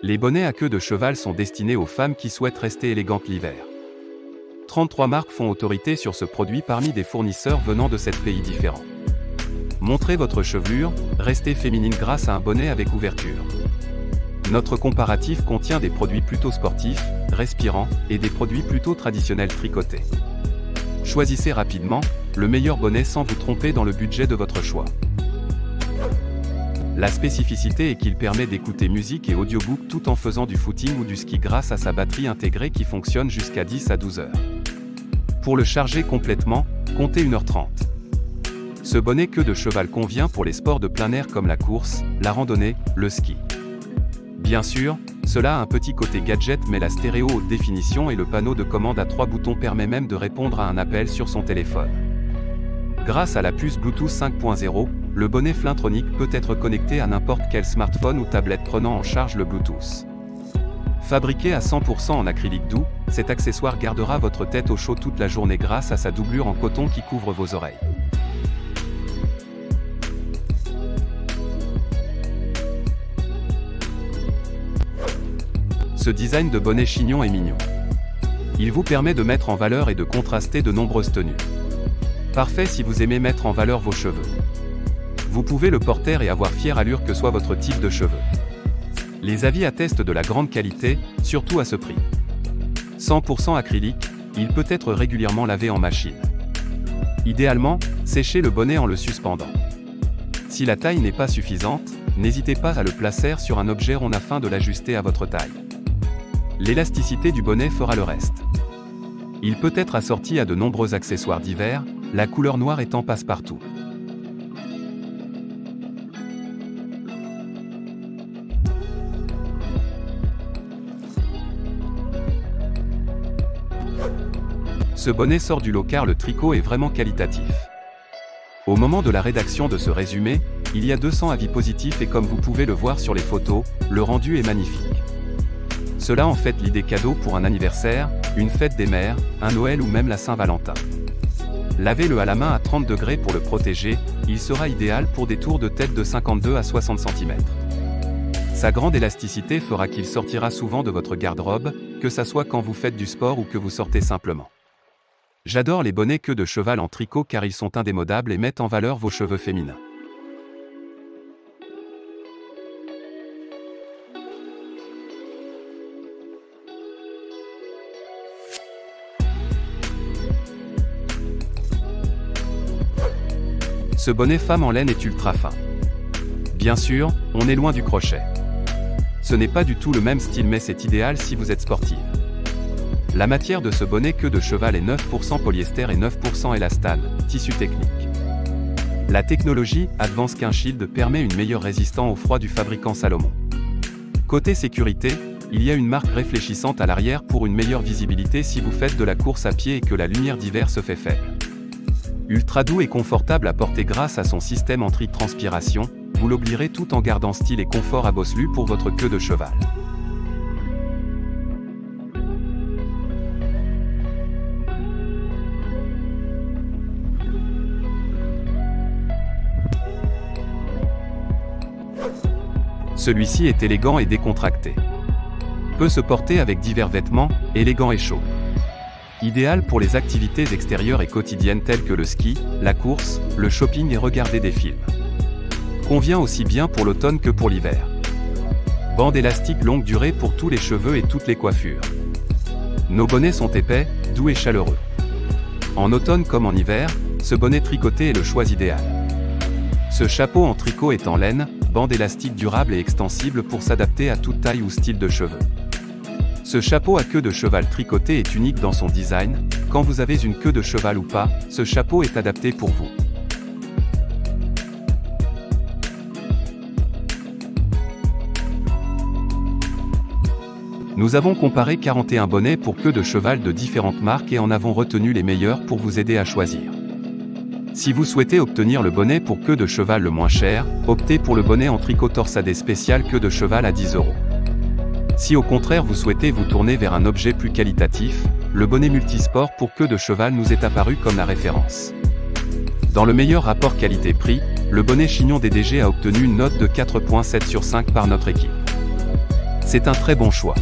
Les bonnets à queue de cheval sont destinés aux femmes qui souhaitent rester élégantes l'hiver. 33 marques font autorité sur ce produit parmi des fournisseurs venant de 7 pays différents. Montrez votre chevelure, restez féminine grâce à un bonnet avec ouverture. Notre comparatif contient des produits plutôt sportifs, respirants, et des produits plutôt traditionnels tricotés. Choisissez rapidement le meilleur bonnet sans vous tromper dans le budget de votre choix. La spécificité est qu'il permet d'écouter musique et audiobook tout en faisant du footing ou du ski grâce à sa batterie intégrée qui fonctionne jusqu'à 10 à 12 heures. Pour le charger complètement, comptez 1h30. Ce bonnet queue de cheval convient pour les sports de plein air comme la course, la randonnée, le ski. Bien sûr, cela a un petit côté gadget mais la stéréo haute définition et le panneau de commande à 3 boutons permet même de répondre à un appel sur son téléphone. Grâce à la puce Bluetooth 5.0, le bonnet Flintronic peut être connecté à n'importe quel smartphone ou tablette prenant en charge le Bluetooth. Fabriqué à 100% en acrylique doux, cet accessoire gardera votre tête au chaud toute la journée grâce à sa doublure en coton qui couvre vos oreilles. Ce design de bonnet chignon est mignon. Il vous permet de mettre en valeur et de contraster de nombreuses tenues. Parfait si vous aimez mettre en valeur vos cheveux. Vous pouvez le porter et avoir fière allure que soit votre type de cheveux. Les avis attestent de la grande qualité, surtout à ce prix. 100% acrylique, il peut être régulièrement lavé en machine. Idéalement, séchez le bonnet en le suspendant. Si la taille n'est pas suffisante, n'hésitez pas à le placer sur un objet rond afin de l'ajuster à votre taille. L'élasticité du bonnet fera le reste. Il peut être assorti à de nombreux accessoires divers, la couleur noire étant passe-partout. Ce bonnet sort du lot car le tricot est vraiment qualitatif. Au moment de la rédaction de ce résumé, il y a 200 avis positifs et comme vous pouvez le voir sur les photos, le rendu est magnifique. Cela en fait l'idée cadeau pour un anniversaire, une fête des mères, un Noël ou même la Saint-Valentin. Lavez-le à la main à 30 degrés pour le protéger, il sera idéal pour des tours de tête de 52 à 60 cm. Sa grande élasticité fera qu'il sortira souvent de votre garde-robe, que ça soit quand vous faites du sport ou que vous sortez simplement. J'adore les bonnets queue de cheval en tricot car ils sont indémodables et mettent en valeur vos cheveux féminins. Ce bonnet femme en laine est ultra fin. Bien sûr, on est loin du crochet. Ce n'est pas du tout le même style mais c'est idéal si vous êtes sportive. La matière de ce bonnet queue de cheval est 9% polyester et 9% élastane, tissu technique. La technologie Advanced Skin Shield permet une meilleure résistance au froid du fabricant Salomon. Côté sécurité, il y a une marque réfléchissante à l'arrière pour une meilleure visibilité si vous faites de la course à pied et que la lumière d'hiver se fait faible. Ultra doux et confortable à porter grâce à son système anti-transpiration, vous l'oublierez tout en gardant style et confort à bosselus pour votre queue de cheval. Celui-ci est élégant et décontracté. Peut se porter avec divers vêtements, élégant et chaud. Idéal pour les activités extérieures et quotidiennes telles que le ski, la course, le shopping et regarder des films. Convient aussi bien pour l'automne que pour l'hiver. Bande élastique longue durée pour tous les cheveux et toutes les coiffures. Nos bonnets sont épais, doux et chaleureux. En automne comme en hiver, ce bonnet tricoté est le choix idéal. Ce chapeau en tricot est en laine, bande élastique durable et extensible pour s'adapter à toute taille ou style de cheveux. Ce chapeau à queue de cheval tricoté est unique dans son design, quand vous avez une queue de cheval ou pas, ce chapeau est adapté pour vous. Nous avons comparé 41 bonnets pour queue de cheval de différentes marques et en avons retenu les meilleurs pour vous aider à choisir. Si vous souhaitez obtenir le bonnet pour queue de cheval le moins cher, optez pour le bonnet en tricot torsadé spécial queue de cheval à 10 €. Si au contraire vous souhaitez vous tourner vers un objet plus qualitatif, le bonnet multisport pour queue de cheval nous est apparu comme la référence. Dans le meilleur rapport qualité-prix, le bonnet chignon DDG a obtenu une note de 4.7 sur 5 par notre équipe. C'est un très bon choix.